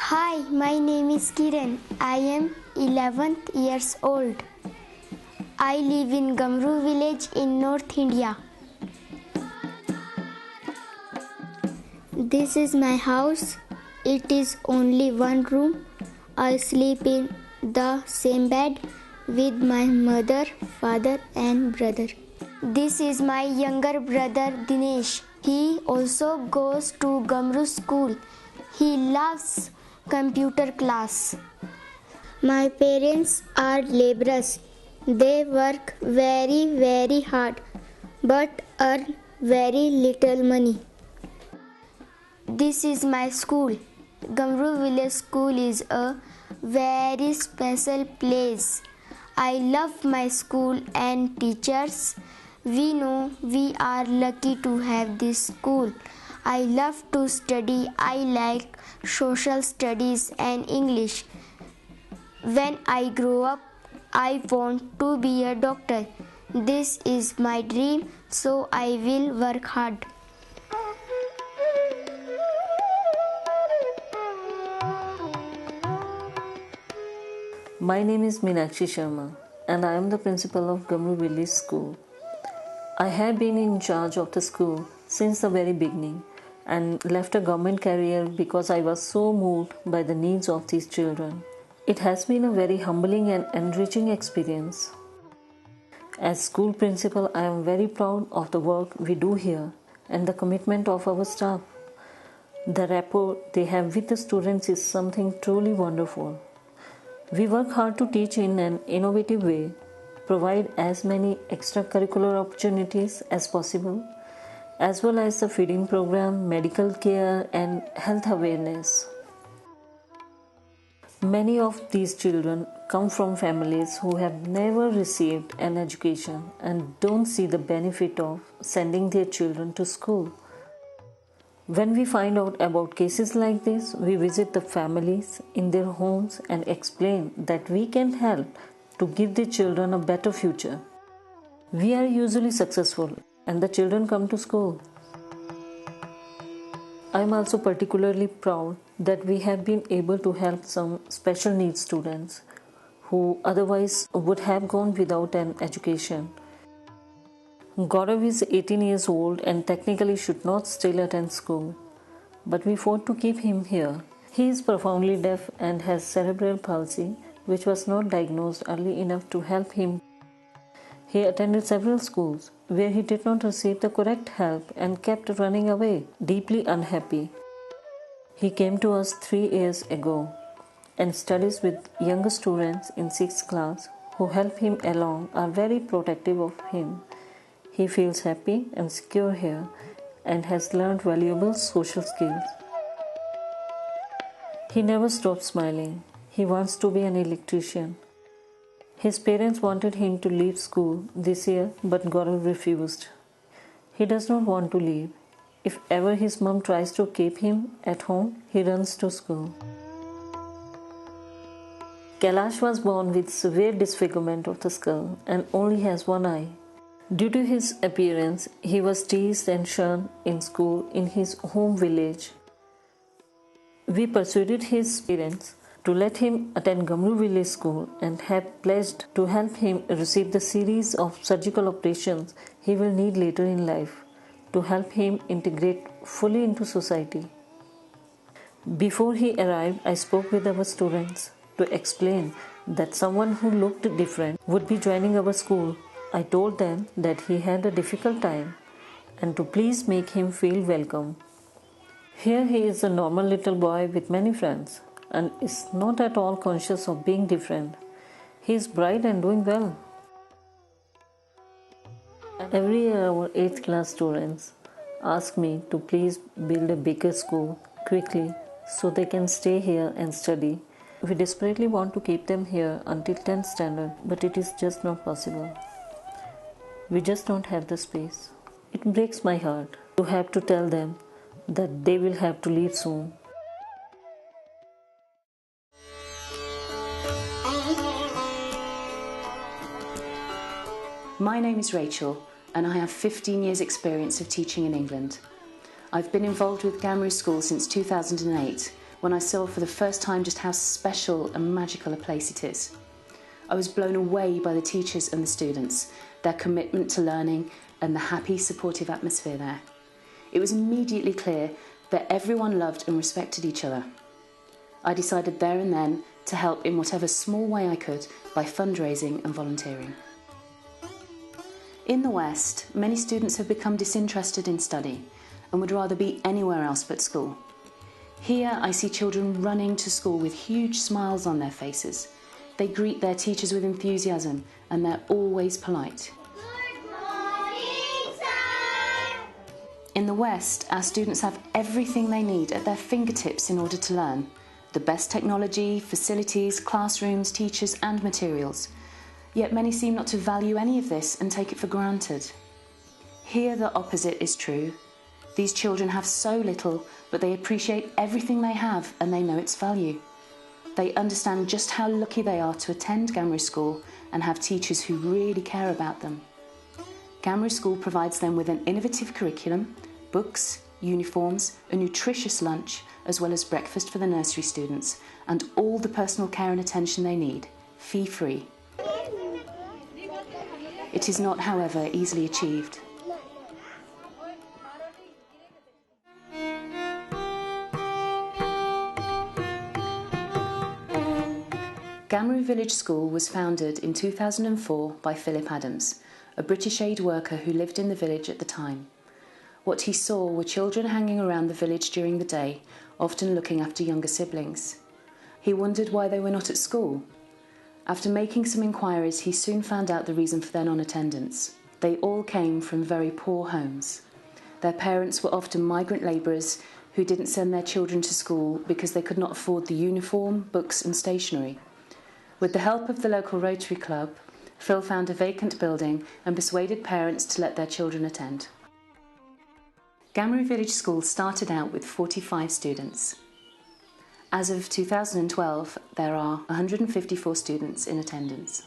Hi, my name is Kiran. I am 11th years old. I live in Gamru Village in North India. This is my house. It is only one room. I sleep in the same bed with my mother, father and brother. This is my younger brother Dinesh. He also goes to Gamru School. He loves computer class. My parents are laborers. They work very hard but earn very little money. This is my school. Gamru Village School is a very special place. I love my school and teachers. We know we are lucky to have this school. I love to study. I like social studies and English. When I grow up, I want to be a doctor. This is my dream, so I will work hard. My name is Meenakshi Sharma and I am the principal of Gamru Village School. I have been in charge of the school since the very beginning and left a government career because I was so moved by the needs of these children. It has been a very humbling and enriching experience. As school principal, I am very proud of the work we do here and the commitment of our staff. The rapport they have with the students is something truly wonderful. We work hard to teach in an innovative way, provide as many extracurricular opportunities as possible, as well as the feeding program, medical care and health awareness. Many of these children come from families who have never received an education and don't see the benefit of sending their children to school. When we find out about cases like this, we visit the families in their homes and explain that we can help to give the children a better future. We are usually successful and the children come to school. I am also particularly proud that we have been able to help some special needs students who otherwise would have gone without an education. Gaurav is 18 years old and technically should not still attend school, but we fought to keep him here. He is profoundly deaf and has cerebral palsy, which was not diagnosed early enough to help him. He attended several schools where he did not receive the correct help and kept running away, deeply unhappy. He came to us 3 years ago and studies with younger students in 6th class who help him along, are very protective of him. He feels happy and secure here and has learned valuable social skills. He never stops smiling. He wants to be an electrician. His parents wanted him to leave school this year, but Gaurav refused. He does not want to leave. If ever his mom tries to keep him at home, he runs to school. Kailash was born with severe disfigurement of the skull and only has one eye. Due to his appearance, he was teased and shunned in school in his home village. We persuaded his parents to let him attend Gamru Village School and have pledged to help him receive the series of surgical operations he will need later in life to help him integrate fully into society. Before he arrived, I spoke with our students to explain that someone who looked different would be joining our school. I told them that he had a difficult time and to please make him feel welcome. Here he is a normal little boy with many friends. and is not at all conscious of being different. He is bright and doing well. Every year our 8th class students ask me to please build a bigger school quickly so they can stay here and study. We desperately want to keep them here until 10th standard, but it is just not possible. We just don't have the space. It breaks my heart to have to tell them that they will have to leave soon. My name is Rachel and I have 15 years experience of teaching in England. I've been involved with Gamru School since 2008 when I saw for the first time just how special and magical a place it is. I was blown away by the teachers and the students, their commitment to learning and the happy, supportive atmosphere there. It was immediately clear that everyone loved and respected each other. I decided there and then to help in whatever small way I could by fundraising and volunteering. In the West, many students have become disinterested in study and would rather be anywhere else but school. Here I see children running to school with huge smiles on their faces. They greet their teachers with enthusiasm and they're always polite. Good morning, sir. In the West, our students have everything they need at their fingertips in order to learn. The best technology, facilities, classrooms, teachers and materials. Yet many seem not to value any of this and take it for granted. Here the opposite is true. These children have so little, but they appreciate everything they have and they know its value. They understand just how lucky they are to attend Gamru School and have teachers who really care about them. Gamru School provides them with an innovative curriculum, books, uniforms, a nutritious lunch, as well as breakfast for the nursery students, and all the personal care and attention they need, fee-free. It is not, however, easily achieved. Gamru Village School was founded in 2004 by Philip Adams, a British aid worker who lived in the village at the time. What he saw were children hanging around the village during the day, often looking after younger siblings. He wondered why they were not at school. After making some inquiries, he soon found out the reason for their non-attendance. They all came from very poor homes. Their parents were often migrant labourers who didn't send their children to school because they could not afford the uniform, books and stationery. With the help of the local Rotary Club, Phil found a vacant building and persuaded parents to let their children attend. Gamru Village School started out with 45 students. As of 2012, there are 154 students in attendance.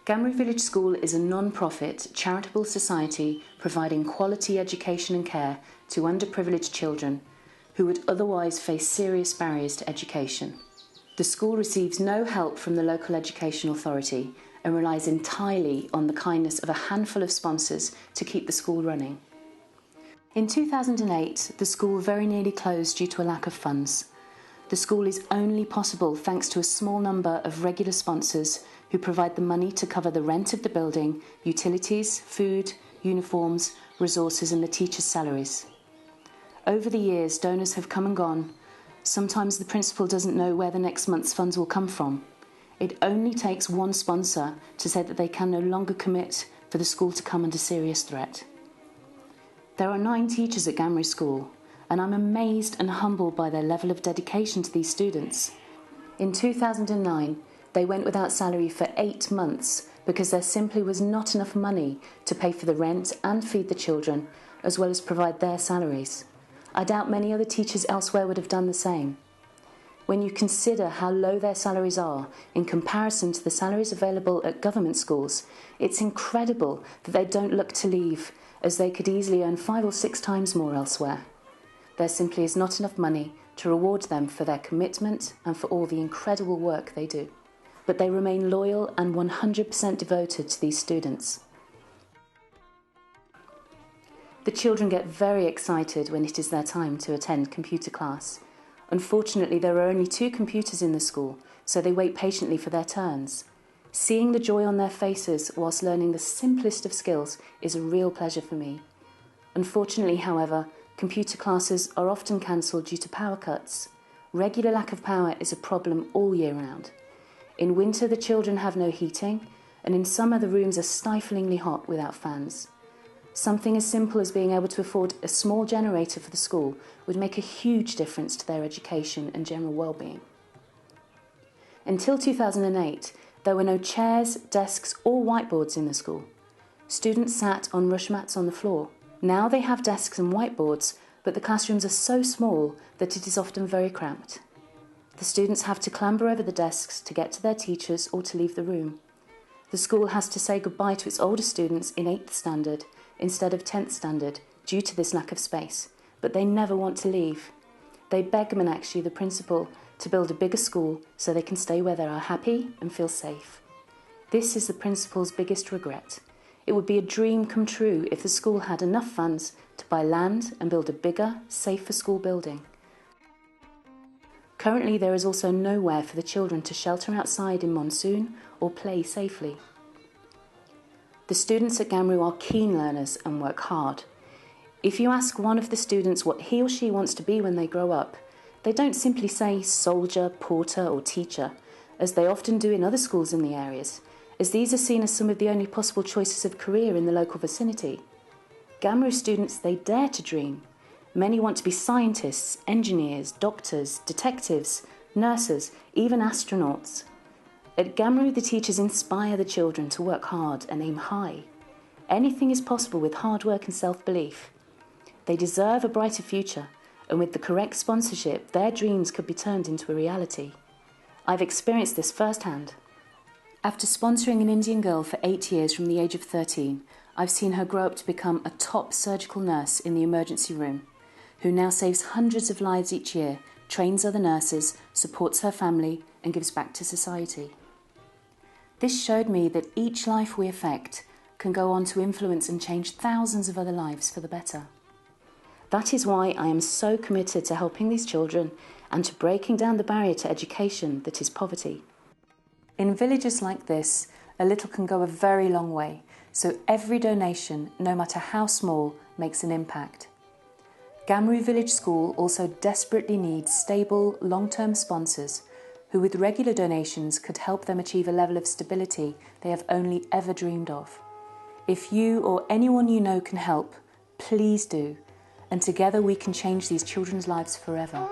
Gamru Village School is a non-profit, charitable society providing quality education and care to underprivileged children who would otherwise face serious barriers to education. The school receives no help from the local education authority and relies entirely on the kindness of a handful of sponsors to keep the school running. In 2008, the school very nearly closed due to a lack of funds. The school is only possible thanks to a small number of regular sponsors who provide the money to cover the rent of the building, utilities, food, uniforms, resources and the teachers' salaries. Over the years, donors have come and gone. Sometimes the principal doesn't know where the next month's funds will come from. It only takes one sponsor to say that they can no longer commit for the school to come under serious threat. There are 9 teachers at Gamru School, and I'm amazed and humbled by their level of dedication to these students. In 2009, they went without salary for 8 months because there simply was not enough money to pay for the rent and feed the children, as well as provide their salaries. I doubt many other teachers elsewhere would have done the same. When you consider how low their salaries are in comparison to the salaries available at government schools, it's incredible that they don't look to leave, as they could easily earn 5 or 6 times more elsewhere. There simply is not enough money to reward them for their commitment and for all the incredible work they do. But they remain loyal and 100% devoted to these students. The children get very excited when it is their time to attend computer class. Unfortunately, there are only 2 computers in the school, so they wait patiently for their turns. Seeing the joy on their faces whilst learning the simplest of skills is a real pleasure for me. Unfortunately, however, computer classes are often cancelled due to power cuts. Regular lack of power is a problem all year round. In winter, the children have no heating, and in summer, the rooms are stiflingly hot without fans. Something as simple as being able to afford a small generator for the school would make a huge difference to their education and general well-being. Until 2008, there were no chairs, desks or whiteboards in the school. Students sat on rush mats on the floor. Now they have desks and whiteboards, but the classrooms are so small that it is often very cramped. The students have to clamber over the desks to get to their teachers or to leave the room. The school has to say goodbye to its older students in 8th standard instead of 10th standard due to this lack of space, but they never want to leave. They beg Meenakshi, the principal, to build a bigger school so they can stay where they are happy and feel safe. This is the principal's biggest regret. It would be a dream come true if the school had enough funds to buy land and build a bigger, safer school building. Currently, there is also nowhere for the children to shelter outside in monsoon or play safely. The students at Gamru are keen learners and work hard. If you ask one of the students what he or she wants to be when they grow up, they don't simply say soldier, porter or teacher, as they often do in other schools in the areas, as these are seen as some of the only possible choices of career in the local vicinity. Gamru students, they dare to dream. Many want to be scientists, engineers, doctors, detectives, nurses, even astronauts. At Gamru, the teachers inspire the children to work hard and aim high. Anything is possible with hard work and self-belief. They deserve a brighter future, and with the correct sponsorship, their dreams could be turned into a reality. I've experienced this firsthand. After sponsoring an Indian girl for 8 years from the age of 13, I've seen her grow up to become a top surgical nurse in the emergency room, who now saves hundreds of lives each year, trains other nurses, supports her family, and gives back to society. This showed me that each life we affect can go on to influence and change thousands of other lives for the better. That is why I am so committed to helping these children and to breaking down the barrier to education that is poverty. In villages like this, a little can go a very long way, so every donation, no matter how small, makes an impact. Gamru Village School also desperately needs stable, long-term sponsors who with regular donations could help them achieve a level of stability they have only ever dreamed of. If you or anyone you know can help, please do, and together we can change these children's lives forever.